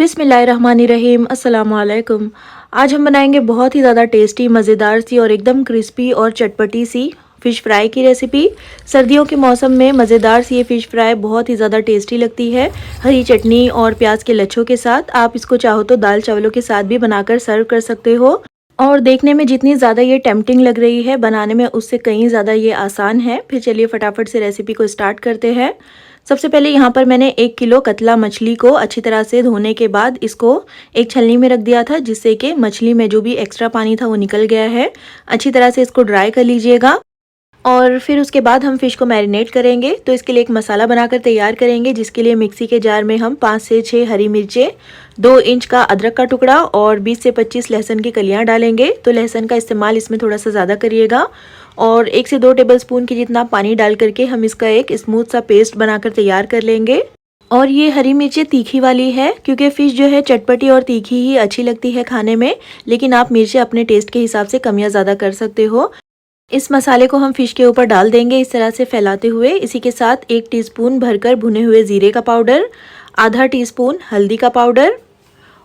बिस्मिल्लाहिर्रहमानिर्रहीम अस्सलाम वालेकुम। आज हम बनाएंगे बहुत ही ज़्यादा टेस्टी, मज़ेदार सी और एकदम क्रिस्पी और चटपटी सी फ़िश फ्राई की रेसिपी। सर्दियों के मौसम में मज़ेदार सी ये फ़िश फ्राई बहुत ही ज़्यादा टेस्टी लगती है। हरी चटनी और प्याज के लच्छों के साथ आप इसको चाहो तो दाल चावलों के साथ भी बनाकर सर्व कर सकते हो। और देखने में जितनी ज़्यादा ये टेम्पटिंग लग रही है, बनाने में उससे कहीं ज़्यादा ये आसान है। फिर चलिए फटाफट से रेसिपी को स्टार्ट करते हैं। सबसे पहले यहाँ पर मैंने 1 किलो कतला मछली को अच्छी तरह से धोने के बाद इसको एक छलनी में रख दिया था, जिससे कि मछली में जो भी एक्स्ट्रा पानी था वो निकल गया है। अच्छी तरह से इसको ड्राई कर लीजिएगा। और फिर उसके बाद हम फ़िश को मैरिनेट करेंगे। तो इसके लिए एक मसाला बनाकर तैयार करेंगे, जिसके लिए मिक्सी के जार में हम 5 से 6 हरी मिर्चें, 2 इंच का अदरक का टुकड़ा और 20 से 25 लहसुन की कलियां डालेंगे। तो लहसुन का इस्तेमाल इसमें थोड़ा सा ज़्यादा करिएगा। और 1 से 2 टेबलस्पून के जितना पानी डाल करके हम इसका एक स्मूथ सा पेस्ट बनाकर तैयार कर लेंगे। और ये हरी मिर्चें तीखी वाली है, क्योंकि फ़िश जो है चटपटी और तीखी ही अच्छी लगती है खाने में। लेकिन आप मिर्चें अपने टेस्ट के हिसाब से कम या ज़्यादा कर सकते हो। इस मसाले को हम फ़िश के ऊपर डाल देंगे, इस तरह से फैलाते हुए। इसी के साथ 1 टीस्पून भरकर भुने हुए ज़ीरे का पाउडर, आधा टीस्पून हल्दी का पाउडर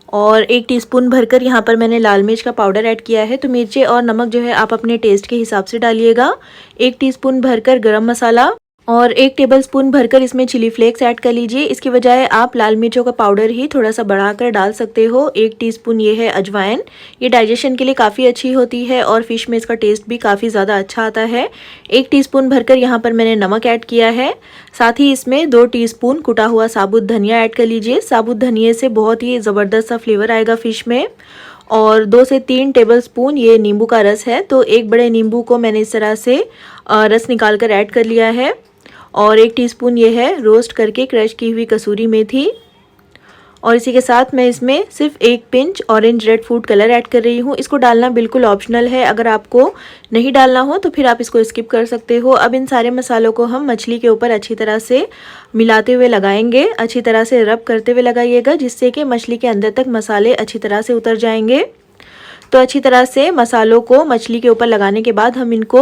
और 1 टीस्पून भरकर यहाँ पर मैंने लाल मिर्च का पाउडर ऐड किया है। तो मिर्चें और नमक जो है आप अपने टेस्ट के हिसाब से डालिएगा। 1 टीस्पून भरकर गरम मसाला और 1 टेबलस्पून भरकर इसमें चिली फ्लेक्स ऐड कर लीजिए। इसकी बजाय आप लाल मिर्चों का पाउडर ही थोड़ा सा बढ़ाकर डाल सकते हो। 1 टीस्पून ये है अजवाइन, ये डाइजेशन के लिए काफ़ी अच्छी होती है और फ़िश में इसका टेस्ट भी काफ़ी ज़्यादा अच्छा आता है। 1 टीस्पून भरकर यहाँ पर मैंने नमक ऐड किया है। साथ ही इसमें 2 टीस्पून कुटा हुआ साबुत धनिया ऐड कर लीजिए। साबुत धनिया से बहुत ही ज़बरदस्त सा फ्लेवर आएगा फ़िश में। और 2 से 3 टेबलस्पून ये नींबू का रस है। तो एक बड़े नींबू को मैंने इस तरह से रस निकाल कर ऐड कर लिया है। और 1 टीस्पून ये है रोस्ट करके क्रश की हुई कसूरी मेथी। और इसी के साथ मैं इसमें सिर्फ 1 pinch orange red food colour add कर रही हूँ। इसको डालना बिल्कुल ऑप्शनल है, अगर आपको नहीं डालना हो तो फिर आप इसको स्किप कर सकते हो। अब इन सारे मसालों को हम मछली के ऊपर अच्छी तरह से मिलाते हुए लगाएंगे। अच्छी तरह से रब करते हुए लगाइएगा, जिससे कि मछली के अंदर तक मसाले अच्छी तरह से उतर जाएंगे। तो अच्छी तरह से मसालों को मछली के ऊपर लगाने के बाद हम इनको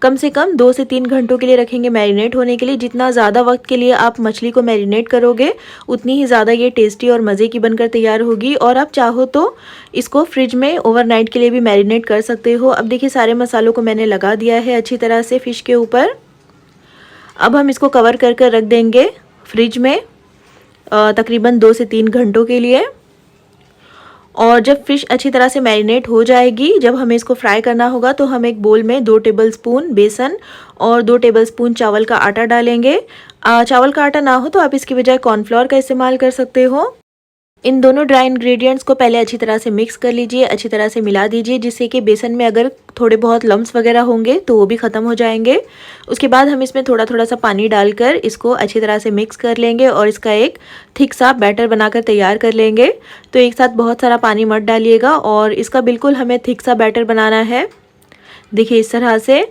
कम से कम 2 से 3 घंटों के लिए रखेंगे मैरिनेट होने के लिए। जितना ज़्यादा वक्त के लिए आप मछली को मैरिनेट करोगे, उतनी ही ज़्यादा ये टेस्टी और मज़े की बनकर तैयार होगी। और आप चाहो तो इसको फ्रिज में ओवरनाइट के लिए भी मैरिनेट कर सकते हो। अब देखिए सारे मसालों को मैंने लगा दिया है अच्छी तरह से फ़िश के ऊपर। अब हम इसको कवर कर कर रख देंगे फ्रिज में तकरीबन 2 से 3 घंटों के लिए। और जब फ़िश अच्छी तरह से मैरिनेट हो जाएगी, जब हमें इसको फ्राई करना होगा, तो हम एक बोल में 2 टेबलस्पून बेसन और 2 टेबलस्पून चावल का आटा डालेंगे। चावल का आटा ना हो तो आप इसकी बजाय कॉर्नफ्लोर का इस्तेमाल कर सकते हो। इन दोनों ड्राई इंग्रेडिएंट्स को पहले अच्छी तरह से मिक्स कर लीजिए, अच्छी तरह से मिला दीजिए, जिससे कि बेसन में अगर थोड़े बहुत लम्स वगैरह होंगे तो वो भी ख़त्म हो जाएंगे। उसके बाद हम इसमें थोड़ा थोड़ा सा पानी डालकर इसको अच्छी तरह से मिक्स कर लेंगे और इसका एक थिक सा बैटर बनाकर तैयार कर लेंगे। तो एक साथ बहुत सारा पानी मत डालिएगा और इसका बिल्कुल हमें थिक सा बैटर बनाना है। देखिए इस तरह से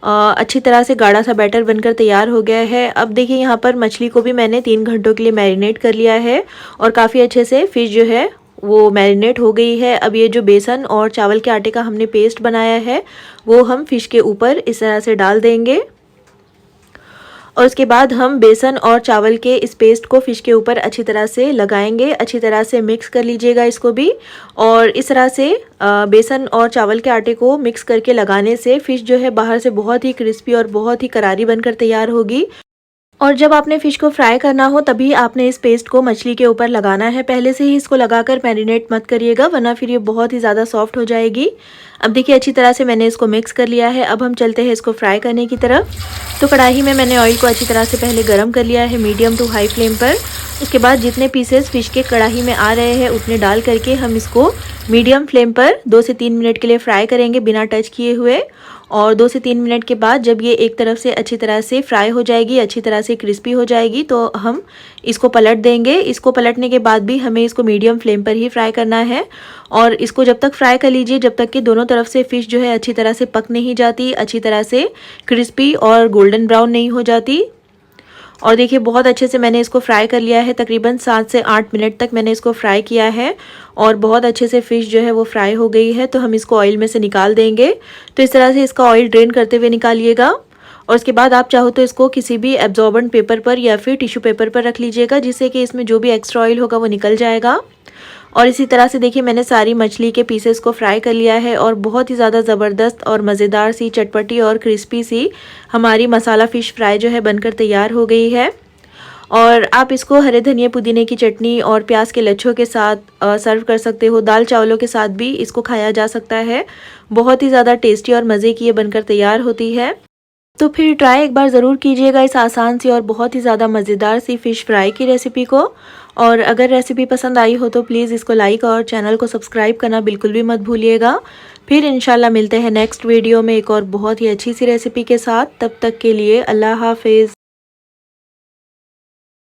अच्छी तरह से गाढ़ा सा बैटर बनकर तैयार हो गया है। अब देखिए यहाँ पर मछली को भी मैंने 3 घंटों के लिए मैरिनेट कर लिया है और काफ़ी अच्छे से फ़िश जो है वो मैरिनेट हो गई है। अब ये जो बेसन और चावल के आटे का हमने पेस्ट बनाया है, वो हम फ़िश के ऊपर इस तरह से डाल देंगे। और उसके बाद हम बेसन और चावल के इस पेस्ट को फ़िश के ऊपर अच्छी तरह से लगाएंगे। अच्छी तरह से मिक्स कर लीजिएगा इसको भी। और इस तरह से बेसन और चावल के आटे को मिक्स करके लगाने से फ़िश जो है बाहर से बहुत ही क्रिस्पी और बहुत ही करारी बनकर तैयार होगी। और जब आपने फ़िश को फ्राई करना हो तभी आपने इस पेस्ट को मछली के ऊपर लगाना है। पहले से ही इसको लगाकर मैरिनेट मत करिएगा, वरना फिर ये बहुत ही ज़्यादा सॉफ्ट हो जाएगी। अब देखिए अच्छी तरह से मैंने इसको मिक्स कर लिया है। अब हम चलते हैं इसको फ्राई करने की तरफ। तो कढ़ाई में मैंने ऑयल को अच्छी तरह से पहले गर्म कर लिया है मीडियम टू हाई फ्लेम पर। उसके बाद जितने पीसेस फ़िश के कढ़ाई में आ रहे हैं उतने डाल करके हम इसको मीडियम फ्लेम पर 2 से 3 मिनट के लिए फ्राई करेंगे बिना टच किए हुए। और 2 से 3 मिनट के बाद जब ये एक तरफ से अच्छी तरह से फ्राई हो जाएगी, अच्छी तरह से क्रिस्पी हो जाएगी, तो हम इसको पलट देंगे। इसको पलटने के बाद भी हमें इसको मीडियम फ्लेम पर ही फ्राई करना है। और इसको जब तक फ्राई कर लीजिए जब तक कि दोनों तरफ से फ़िश जो है अच्छी तरह से पक नहीं जाती, अच्छी तरह से क्रिस्पी और गोल्डन ब्राउन नहीं हो जाती। और देखिए बहुत अच्छे से मैंने इसको फ्राई कर लिया है। तकरीबन 7 से 8 मिनट तक मैंने इसको फ्राई किया है और बहुत अच्छे से फ़िश जो है वो फ्राई हो गई है। तो हम इसको ऑयल में से निकाल देंगे। तो इस तरह से इसका ऑयल ड्रेन करते हुए निकालिएगा। और उसके बाद आप चाहो तो इसको किसी भी एब्जॉर्बेंट पेपर पर या फिर टिश्यू पेपर पर रख लीजिएगा, जिससे कि इसमें जो भी एक्स्ट्रा ऑयल होगा वो निकल जाएगा। और इसी तरह से देखिए मैंने सारी मछली के पीसेस को फ्राई कर लिया है और बहुत ही ज़्यादा ज़बरदस्त और मज़ेदार सी चटपटी और क्रिस्पी सी हमारी मसाला फ़िश फ्राई जो है बनकर तैयार हो गई है। और आप इसको हरे धनिया पुदीने की चटनी और प्याज के लच्छों के साथ सर्व कर सकते हो। दाल चावलों के साथ भी इसको खाया जा सकता है। बहुत ही ज़्यादा टेस्टी और मज़े की ये बनकर तैयार होती है। तो फिर ट्राई एक बार ज़रूर कीजिएगा इस आसान सी और बहुत ही ज़्यादा मज़ेदार सी फ़िश फ्राई की रेसिपी को। और अगर रेसिपी पसंद आई हो तो प्लीज़ इसको लाइक और चैनल को सब्सक्राइब करना बिल्कुल भी मत भूलिएगा। फिर इंशाल्लाह मिलते हैं नेक्स्ट वीडियो में एक और बहुत ही अच्छी सी रेसिपी के साथ। तब तक के लिए अल्लाह हाफ़िज़।